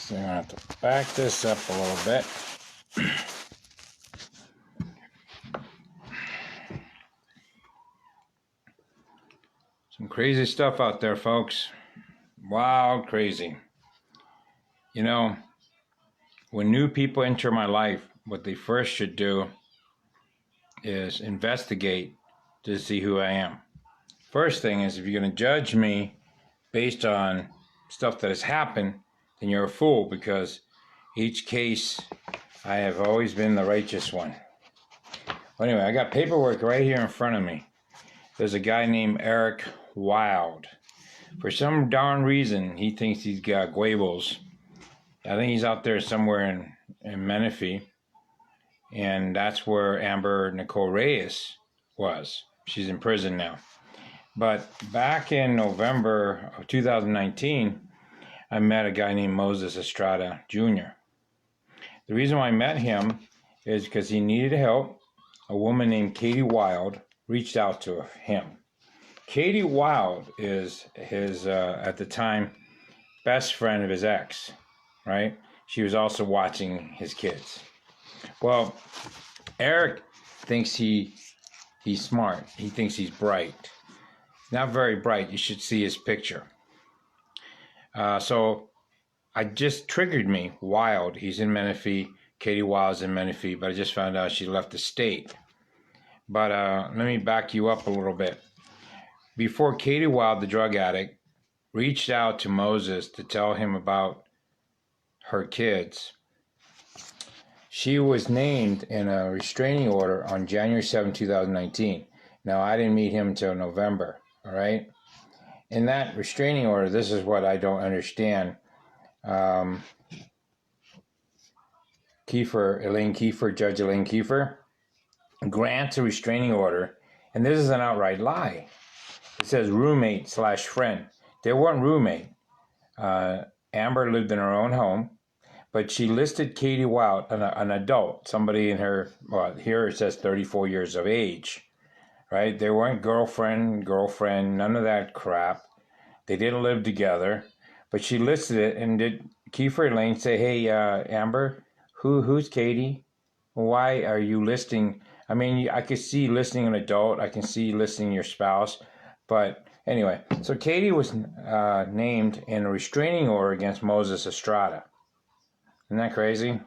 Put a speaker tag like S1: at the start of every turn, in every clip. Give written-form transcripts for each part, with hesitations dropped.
S1: So I'm going to have to back this up a little bit. Some crazy stuff out there, folks. Wild crazy. You know, when new people enter my life, what they first should do is investigate to see who I am. First thing is, if you're going to judge me based on stuff that has happened, then you're a fool, because each case I have always been the righteous one. Well, anyway, I got paperwork right here in front of me. There's a guy named Eric Wilde. For some darn reason, he thinks he's got Guebos. I think he's out there somewhere in Menifee. And that's where Amber Nicole Reyes was. She's in prison now. But back in November of 2019, I met a guy named Moses Estrada Jr. The reason why I met him is because he needed help. A woman named Katie Wilde reached out to him. Katie Wilde is his, at the time, best friend of his ex, right? She was also watching his kids. Well, Eric thinks he's smart. He thinks he's bright. Not very bright. You should see his picture. So I just triggered me. Wilde, he's in Menifee. Katie Wilde's in Menifee, but I just found out she left the state. But let me back you up a little bit. Before Katie Wilde, the drug addict, reached out to Moses to tell him about her kids, she was named in a restraining order on January 7, 2019. Now, I didn't meet him until November, all right? In that restraining order, this is what I don't understand. Elaine Kiefer, Judge Elaine Kiefer, grants a restraining order, and this is an outright lie. It says roommate/friend. They weren't roommate. Amber lived in her own home, but she listed Katie Wilde, an adult, somebody in her, well, here it says 34 years of age, right? They weren't girlfriend, none of that crap. They didn't live together, but she listed it, and did Kiefer Elaine say, hey, Amber, who's Katie? Why are you listing? I mean, I could see listing an adult. I can see listing your spouse. But anyway, so Katie was named in a restraining order against Moses Estrada. Isn't that crazy?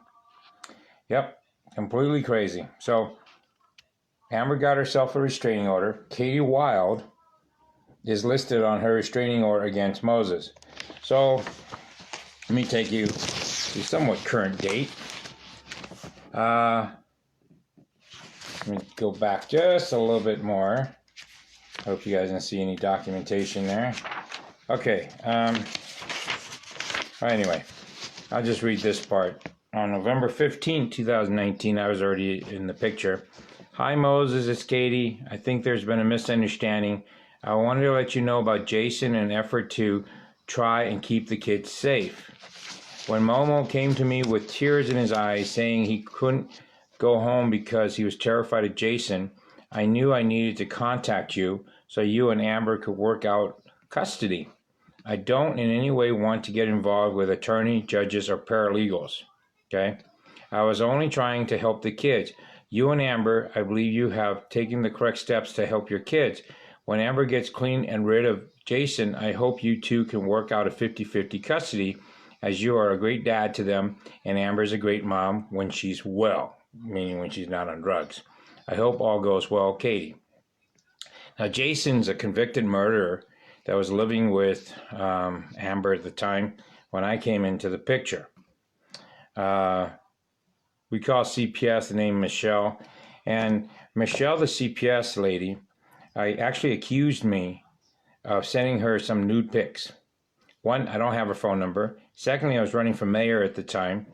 S1: Yep, completely crazy. So Amber got herself a restraining order. Katie Wilde is listed on her restraining order against Moses. So let me take you to somewhat current date. Let me go back just a little bit more. Hope you guys didn't see any documentation there. Okay. Anyway, I'll just read this part. On November 15, 2019, I was already in the picture. Hi, Moses. It's Katie. I think there's been a misunderstanding. I wanted to let you know about Jason in an effort to try and keep the kids safe. When Momo came to me with tears in his eyes saying he couldn't go home because he was terrified of Jason, I knew I needed to contact you so you and Amber could work out custody. I don't in any way want to get involved with attorney, judges, or paralegals, okay? I was only trying to help the kids. You and Amber, I believe you have taken the correct steps to help your kids. When Amber gets clean and rid of Jason, I hope you two can work out a 50-50 custody, as you are a great dad to them, and Amber's a great mom when she's well, meaning when she's not on drugs. I hope all goes well, Katie. Now, Jason's a convicted murderer that was living with Amber at the time when I came into the picture. We call CPS the name Michelle. And Michelle, the CPS lady, actually accused me of sending her some nude pics. One, I don't have her phone number. Secondly, I was running for mayor at the time.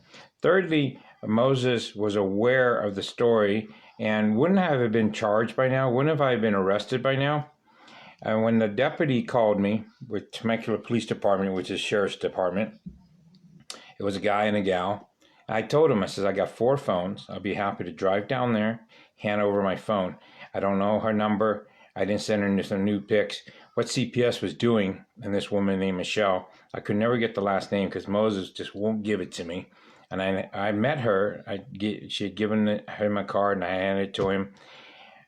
S1: Thirdly, Moses was aware of the story and wouldn't have been charged by now, wouldn't have I been arrested by now. And when the deputy called me with Temecula Police Department, which is Sheriff's Department, it was a guy and a gal. I told him, I said, I got 4 phones. I'll be happy to drive down there, hand over my phone. I don't know her number. I didn't send her some nude pics. what CPS was doing, and this woman named Michelle. I could never get the last name because Moses just won't give it to me. And I met her. She had given him a card, and I handed it to him.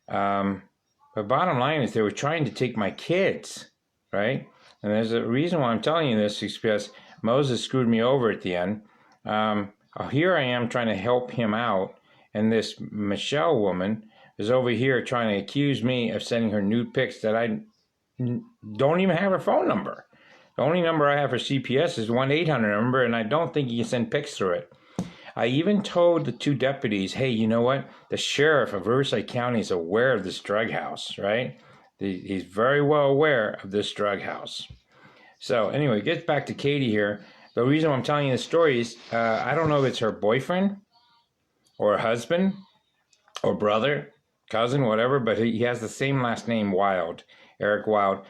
S1: But bottom line is they were trying to take my kids, right? And there's a reason why I'm telling you this is because Moses screwed me over at the end. Here I am trying to help him out, and this Michelle woman is over here trying to accuse me of sending her nude pics that I don't even have her phone number. The only number I have for CPS is 1-800 number, and I don't think you can send pics through it. I even told the 2 deputies, hey, you know what? The sheriff of Riverside County is aware of this drug house, right? He's very well aware of this drug house. So anyway, it gets back to Katie here. The reason I'm telling you this story is I don't know if it's her boyfriend or husband or brother, cousin, whatever, but he has the same last name, Wilde, Eric Wilde.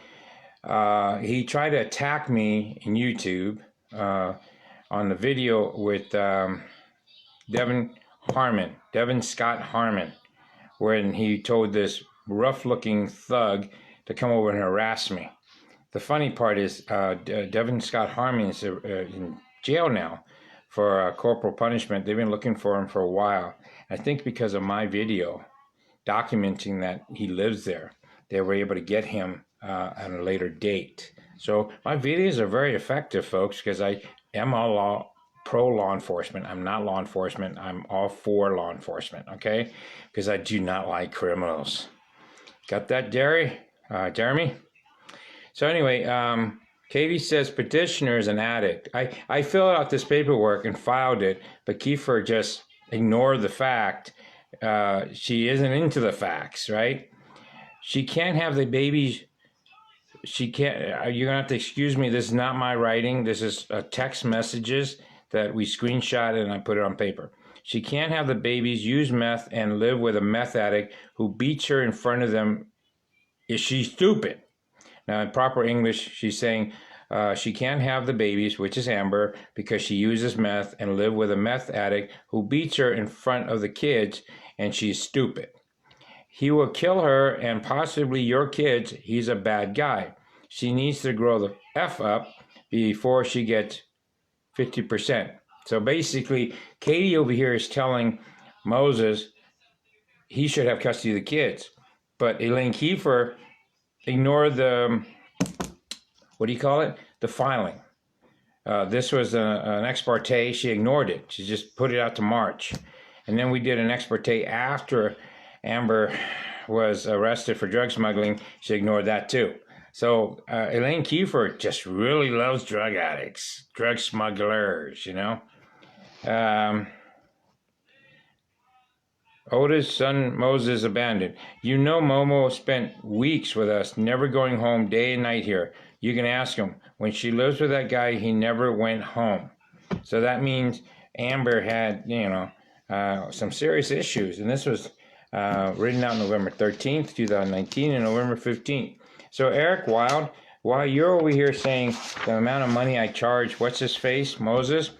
S1: He tried to attack me in YouTube on the video with Devin Scott Harmon, when he told this rough-looking thug to come over and harass me. The funny part is Devin Scott Harmon is in jail now for corporal punishment. They've been looking for him for a while. I think because of my video documenting that he lives there, they were able to get him at a later date. So my videos are very effective, folks, because I am pro law enforcement. I'm not law enforcement. I'm all for law enforcement, okay? Because I do not like criminals. Got that, Jeremy? So anyway, Katie says petitioner is an addict. I filled out this paperwork and filed it, but Kiefer just ignored the fact. She isn't into the facts, right? She can't have the babies. She can't. You're gonna have to excuse me. This is not my writing. This is text messages that we screenshotted and I put it on paper. She can't have the babies, use meth, and live with a meth addict who beats her in front of them. Is she stupid? Now, in proper English, she's saying she can't have the babies, which is Amber, because she uses meth, and live with a meth addict who beats her in front of the kids, and she's stupid. He will kill her and possibly your kids. He's a bad guy. She needs to grow the F up before she gets 50%. So basically, Katie over here is telling Moses he should have custody of the kids. But Elaine Kiefer ignored the, what do you call it? The filing. This was an ex parte. She ignored it. She just put it out to March. And then we did an ex parte after Amber was arrested for drug smuggling. She ignored that too. So Elaine Kiefer just really loves drug addicts, drug smugglers, you know. Oda's son Moses abandoned. You know Momo spent weeks with us, never going home day and night here. You can ask him. When she lives with that guy, he never went home. So that means Amber had, you know, some serious issues. And this was written out November 13th, 2019 and November 15th. So Eric Wilde, while you're over here saying the amount of money I charge, what's his face, Moses,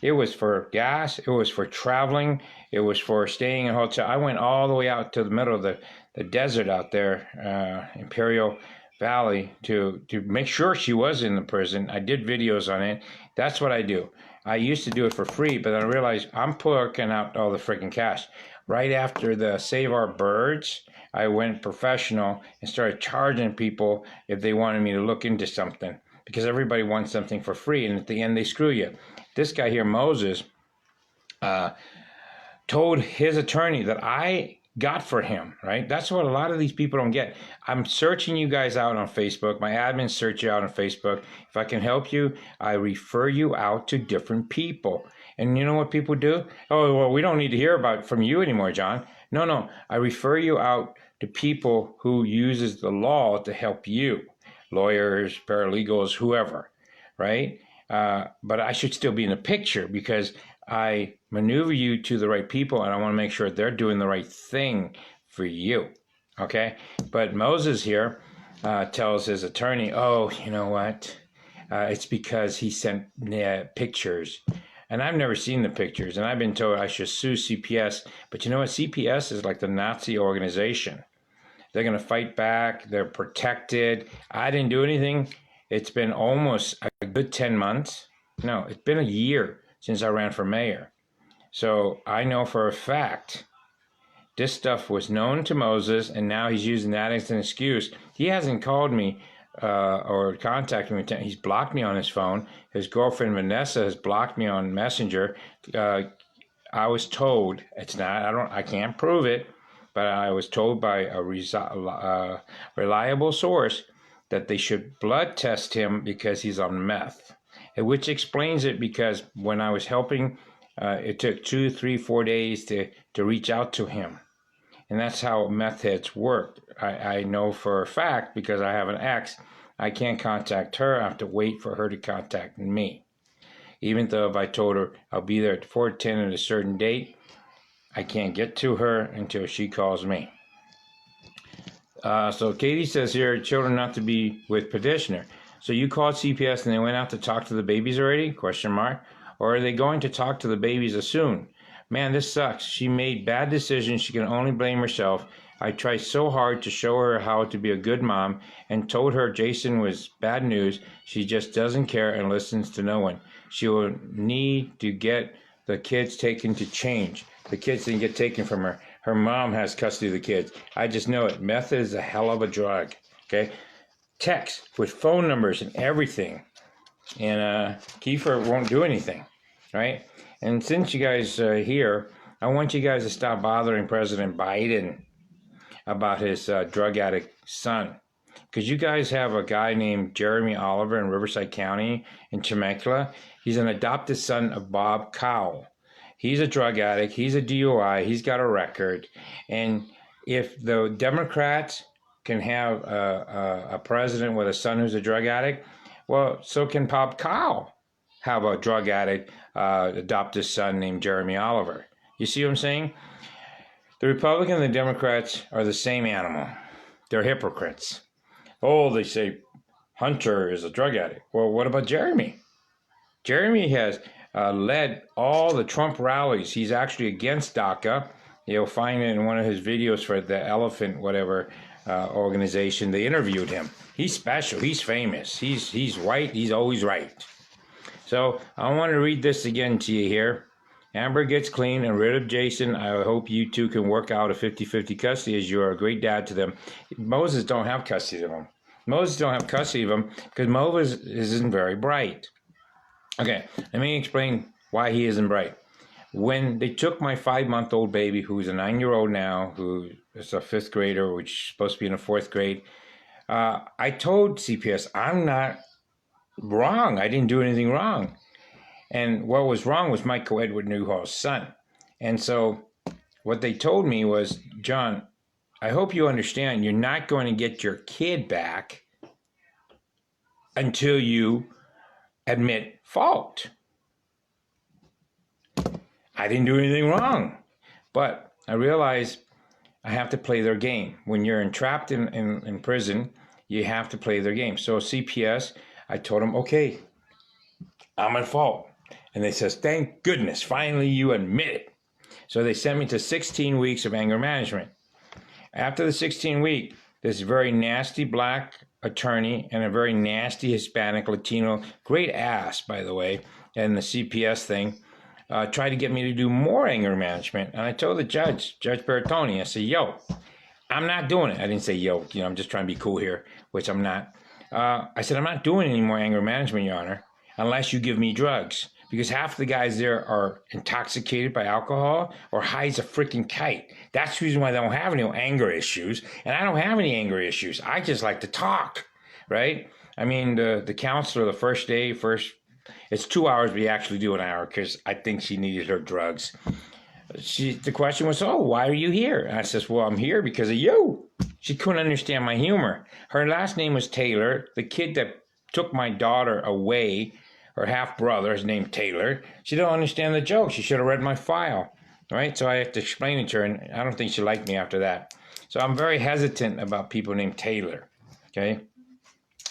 S1: it was for gas, it was for traveling, it was for staying in a hotel. I went all the way out to the middle of the desert out there, Imperial Valley, to make sure she was in the prison. I did videos on it. That's what I do. I used to do it for free, but I realized I'm porking out all the freaking cash. Right after the Save Our Birds, I went professional and started charging people if they wanted me to look into something, because everybody wants something for free, and at the end they screw you. This guy here, Moses, told his attorney that I got for him, right? That's what a lot of these people don't get. I'm searching you guys out on Facebook. My admins search you out on Facebook. If I can help you, I refer you out to different people. And you know what people do? Oh, well, we don't need to hear about from you anymore, John. No. I refer you out to people who uses the law to help you. Lawyers, paralegals, whoever, right? But I should still be in the picture because I maneuver you to the right people, and I want to make sure they're doing the right thing for you, okay? But Moses here tells his attorney, oh, you know what? It's because he sent pictures. And I've never seen the pictures, and I've been told I should sue CPS. But you know what? CPS is like the Nazi organization. They're going to fight back. They're protected. I didn't do anything. It's been almost a good 10 months. No, it's been a year since I ran for mayor. So I know for a fact this stuff was known to Moses, and now he's using that as an excuse. He hasn't called me or contacted me. He's blocked me on his phone. His girlfriend Vanessa has blocked me on Messenger. I was told, it's not, I can't prove it, but I was told by a reliable source that they should blood test him because he's on meth, which explains it, because when I was helping, it took 2, 3, 4 days to reach out to him. And that's how meth heads work. I know for a fact, because I have an ex, I can't contact her. I have to wait for her to contact me. Even though if I told her I'll be there at 4:10 at a certain date, I can't get to her until she calls me. So Katie says here, children not to be with petitioner. So you called CPS and they went out to talk to the babies already? Question mark. Or are they going to talk to the babies as soon? Man, this sucks. She made bad decisions. She can only blame herself. I tried so hard to show her how to be a good mom and told her Jason was bad news. She just doesn't care and listens to no one. She will need to get the kids taken to change. The kids didn't get taken from her. Her mom has custody of the kids. I just know it. Meth is a hell of a drug. Okay? Text with phone numbers and everything. And Kiefer won't do anything. Right? And since you guys are here, I want you guys to stop bothering President Biden about his drug addict son. Because you guys have a guy named Jeremy Oliver in Riverside County in Temecula. He's an adopted son of Bob Cowell. He's a drug addict. He's a DUI. He's got a record. And if the Democrats can have a president with a son who's a drug addict, well, so can Bob Cowell have a drug addict adopted son named Jeremy Oliver. You see what I'm saying? The Republicans and the Democrats are the same animal. They're hypocrites. Oh, they say Hunter is a drug addict. Well, what about Jeremy? Jeremy has led all the Trump rallies. He's actually against DACA. You'll find it in one of his videos for the Elephant whatever organization. They interviewed him. He's special. He's famous. He's white. He's always right. So I want to read this again to you here. Amber gets clean and rid of Jason. I hope you two can work out a 50-50 custody, as you are a great dad to them. Moses don't have custody of him. Moses don't have custody of him because Moses isn't very bright. Okay, let me explain why he isn't bright. When they took my 5-month-old baby, who's a 9-year-old now, who is a 5th grader, which is supposed to be in the 4th grade, I told CPS, I'm not wrong. I didn't do anything wrong. And what was wrong was Michael Edward Newhall's son. And so what they told me was, John, I hope you understand you're not going to get your kid back until you admit fault. I didn't do anything wrong. But I realized I have to play their game. When you're entrapped in prison, you have to play their game. So CPS, I told them, okay, I'm at fault. And they says, thank goodness, finally you admit it. So they sent me to 16 weeks of anger management. After the 16 week, this very nasty black attorney and a very nasty Hispanic Latino, great ass, by the way, and the CPS thing, tried to get me to do more anger management. And I told the judge, Judge Bertoni, I said, yo, I'm not doing it. I didn't say, yo, I'm just trying to be cool here, which I'm not. I said, I'm not doing any more anger management, Your Honor, unless you give me drugs. Because half the guys there are intoxicated by alcohol or high as a freaking kite. That's the reason why they don't have any anger issues. And I don't have any anger issues. I just like to talk, right? I mean, the counselor, the first day, it's 2 hours, but you actually do an hour because I think she needed her drugs. The question was, oh, why are you here? And I says, well, I'm here because of you. She couldn't understand my humor. Her last name was Taylor. The kid that took my daughter away, her half-brother is named Taylor. She don't understand the joke. She should have read my file, right? So I have to explain it to her, and I don't think she liked me after that. So I'm very hesitant about people named Taylor, okay?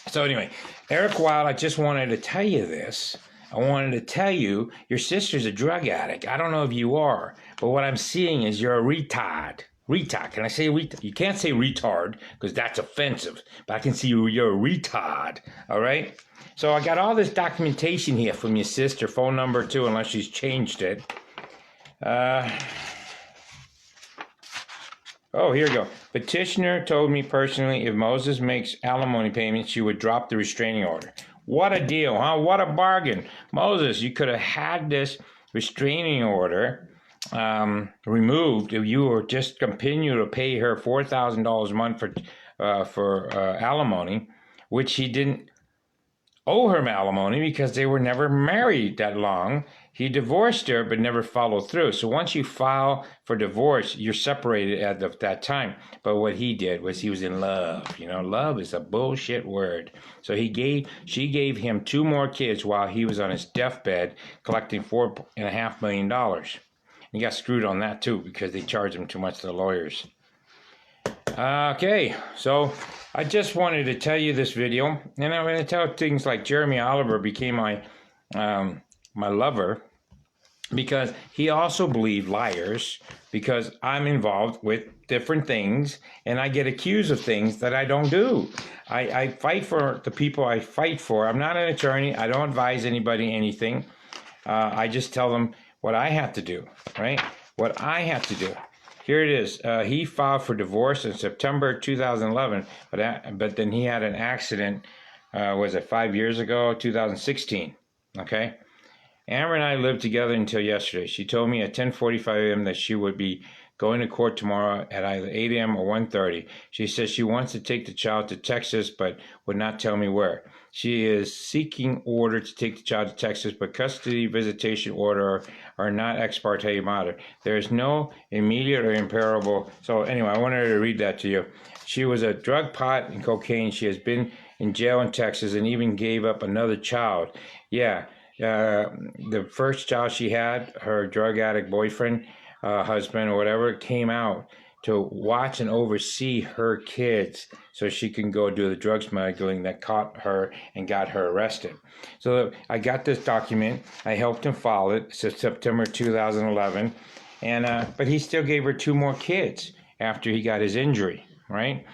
S1: So anyway, Eric Wilde, I just wanted to tell you this. I wanted to tell you your sister's a drug addict. I don't know if you are, but what I'm seeing is you're a retard. Retard. Can I say retard? You can't say retard because that's offensive. But I can see you're a retard. All right? So I got all this documentation here from your sister, phone number too, unless she's changed it. Oh, here we go. Petitioner told me personally if Moses makes alimony payments, she would drop the restraining order. What a deal, huh? What a bargain. Moses, you could have had this restraining order removed if you were just continue to pay her $4,000 a month for alimony, which he didn't owe her alimony because they were never married that long. He divorced her but never followed through. So once you file for divorce, you're separated at that time. But what he did was he was in love. You know, love is a bullshit word. So she gave him 2 more kids while he was on his deathbed, collecting $4.5 million. He got screwed on that too because they charged him too much to the lawyers. Okay, so I just wanted to tell you this video, and I'm going to tell things like Jeremy Oliver became my lover because he also believed liars because I'm involved with different things and I get accused of things that I don't do. I fight for the people I fight for. I'm not an attorney. I don't advise anybody anything. I just tell them what I have to do, right? What I have to do. Here it is. He filed for divorce in September 2011, but then he had an accident, was it 5 years ago, 2016, okay? Amber and I lived together until yesterday. She told me at 10:45 a.m. that she would be going to court tomorrow at either 8 a.m. or 1:30. She says she wants to take the child to Texas, but would not tell me where. She is seeking order to take the child to Texas, but custody visitation order are not ex parte matter. There is no immediate or imperable. So anyway, I wanted to read that to you. She was a drug, pot, and cocaine. She has been in jail in Texas and even gave up another child. Yeah, the first child she had, her drug addict boyfriend, husband or whatever, came out to watch and oversee her kids so she can go do the drug smuggling that caught her and got her arrested. So I got this document. I helped him file it. It's September 2011. But he still gave her 2 more kids after he got his injury, right?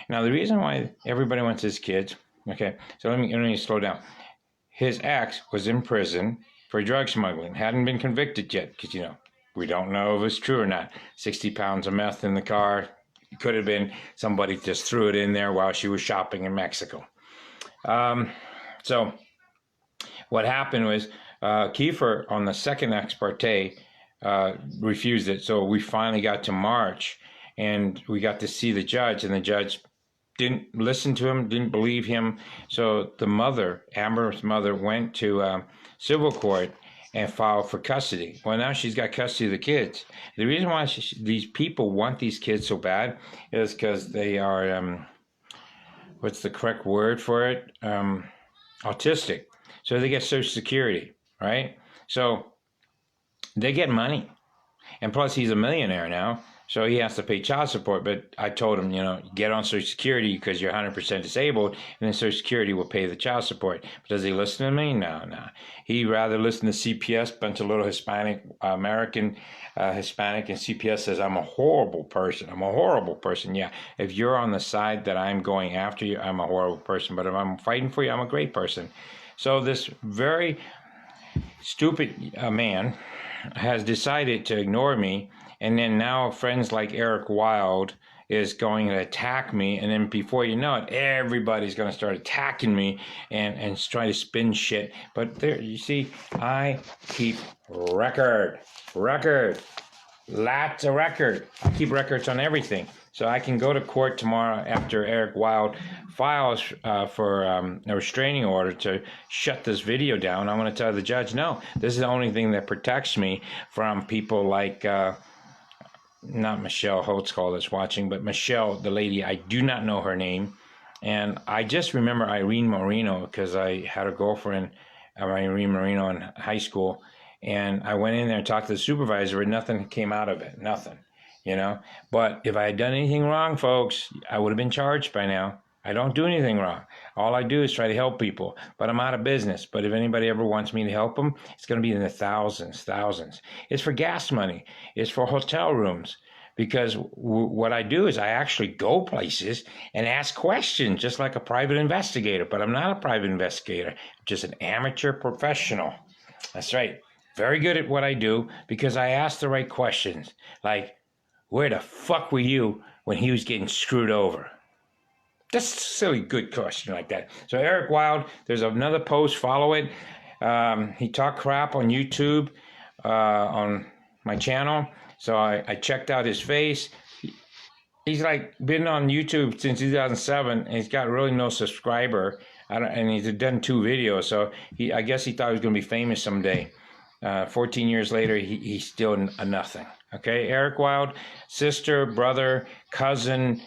S1: Now, the reason why everybody wants his kids, okay, so let me slow down. His ex was in prison for drug smuggling. Hadn't been convicted yet because, you know, we don't know if it's true or not. 60 pounds of meth in the car. It could have been somebody just threw it in there while she was shopping in Mexico. So what happened was Kiefer on the second ex parte refused it. So we finally got to March and we got to see the judge, and the judge didn't listen to him, didn't believe him. So the mother, Amber's mother, went to civil court and filed for custody. Well, now she's got custody of the kids. The reason why these people want these kids so bad is because they are, what's the correct word for it? Autistic. So they get Social Security, right? So they get money. And plus he's a millionaire now, so he has to pay child support. But I told him, you know, get on Social Security because you're 100% disabled, and then Social Security will pay the child support. But does he listen to me? No. He'd rather listen to CPS, bunch of little Hispanic, American Hispanic, and CPS says, I'm a horrible person. I'm a horrible person. Yeah, if you're on the side that I'm going after you, I'm a horrible person. But if I'm fighting for you, I'm a great person. So this very stupid man has decided to ignore me, and then now friends like Eric Wilde is going to attack me, and then before you know it, everybody's going to start attacking me and try to spin shit. But there, you see, I keep record, lots of record. I keep records on everything. So I can go to court tomorrow after Eric Wilde files for a restraining order to shut this video down. I'm going to tell the judge, no, this is the only thing that protects me from people like, not Michelle Holtzcall that's watching, but Michelle, the lady, I do not know her name. And I just remember Irene Moreno because I had a girlfriend, Irene Moreno, in high school. And I went in there and talked to the supervisor, and nothing came out of it, nothing. You know, but if I had done anything wrong, folks, I would have been charged by now. I don't do anything wrong. All I do is try to help people, but I'm out of business. But if anybody ever wants me to help them, it's going to be in the thousands. It's for gas money. It's for hotel rooms. because what I do is I actually go places and ask questions just like a private investigator, but I'm not a private investigator. I'm just an amateur professional. That's right. Very good at what I do because I ask the right questions. Like, where the fuck were you when he was getting screwed over? Just a silly good question like that. So Eric Wilde, there's another post, follow it. He talked crap on YouTube, on my channel. So I checked out his face. He's like been on YouTube since 2007, and he's got really no subscriber. And he's done 2 videos. So I guess he thought he was going to be famous someday. 14 years later, he's still a nothing. Okay, Eric Wilde, sister, brother, cousin,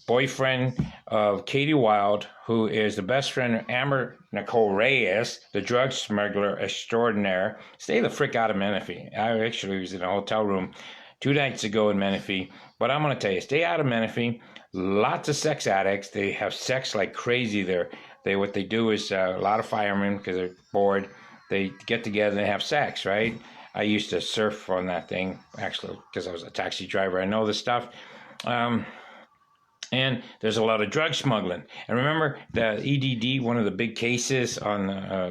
S1: boyfriend of Katie Wilde, who is the best friend of Amber Nicole Reyes, the drug smuggler extraordinaire. Stay the frick out of Menifee. I actually was in a hotel room 2 nights ago in Menifee, but I'm going to tell you, stay out of Menifee. Lots of sex addicts. They have sex like crazy there. What they do is a lot of firemen, because they're bored, they get together and they have sex, right? I used to surf on that thing, actually, because I was a taxi driver. I know this stuff. And there's a lot of drug smuggling. And remember, the EDD, one of the big cases on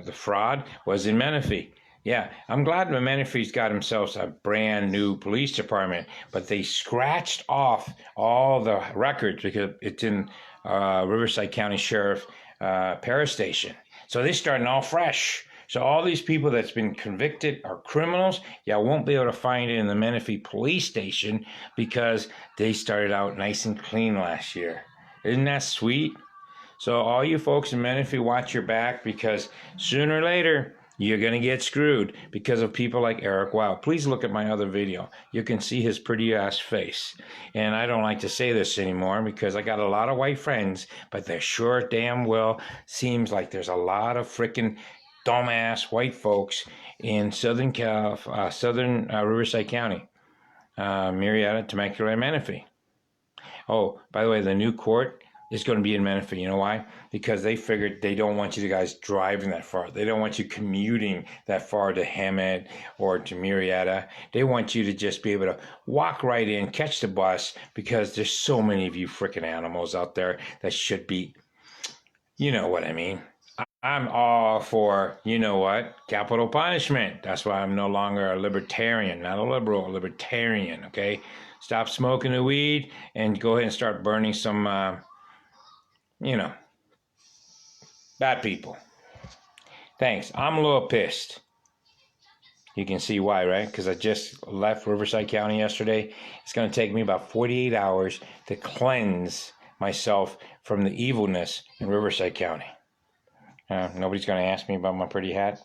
S1: the fraud, was in Menifee. Yeah, I'm glad that Menifee's got himself a brand new police department, but they scratched off all the records because it's in Riverside County Sheriff Paris Station. So they're starting all fresh. So all these people that's been convicted are criminals. Yeah, won't be able to find it in the Menifee police station because they started out nice and clean last year. Isn't that sweet? So all you folks in Menifee, watch your back, because sooner or later, you're going to get screwed because of people like Eric Wilde. Please look at my other video. You can see his pretty ass face. And I don't like to say this anymore because I got a lot of white friends, but there sure damn well seems like there's a lot of freaking dumbass white folks in Southern Riverside County, Marietta, Temecula, and Menifee. Oh, by the way, the new court is going to be in Menifee. You know why? Because they figured they don't want you guys driving that far. They don't want you commuting that far to Hemet or to Marietta. They want you to just be able to walk right in, catch the bus, because there's so many of you freaking animals out there that should be, you know what I mean. I'm all for, you know what, capital punishment. That's why I'm no longer a libertarian, not a liberal, a libertarian, okay? Stop smoking the weed and go ahead and start burning some, bad people. Thanks. I'm a little pissed. You can see why, right? Because I just left Riverside County yesterday. It's going to take me about 48 hours to cleanse myself from the evilness in Riverside County. Nobody's going to ask me about my pretty hat.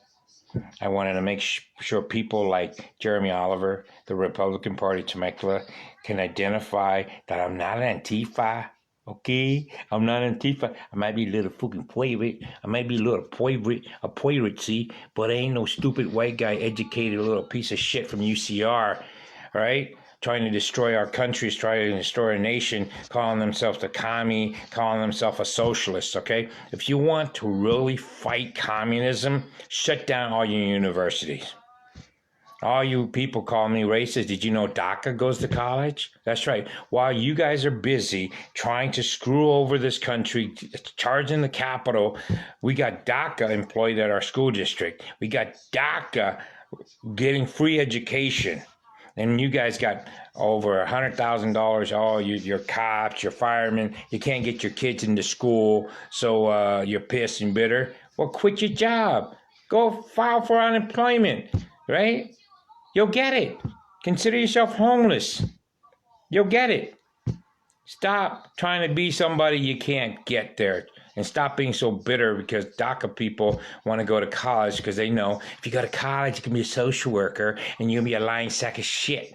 S1: I wanted to make sure people like Jeremy Oliver, the Republican Party Temecula, can identify that I'm not an Antifa. Okay? I'm not Antifa. I might be a little fucking pirate. I might be a little pirate, see? But I ain't no stupid white guy, educated little piece of shit from UCR, right? Trying to destroy our countries, trying to destroy our nation, calling themselves a commie, calling themselves a socialist, okay? If you want to really fight communism, shut down all your universities. All you people call me racist. Did you know DACA goes to college? That's right. While you guys are busy trying to screw over this country, charging the capital, we got DACA employed at our school district. We got DACA getting free education. And you guys got over $100,000. Oh, you're cops, you're firemen. You can't get your kids into school, so you're pissed and bitter. Well, quit your job. Go file for unemployment, right? You'll get it. Consider yourself homeless. You'll get it. Stop trying to be somebody you can't get there. And stop being so bitter because DACA people want to go to college because they know if you go to college, you can be a social worker and you'll be a lying sack of shit.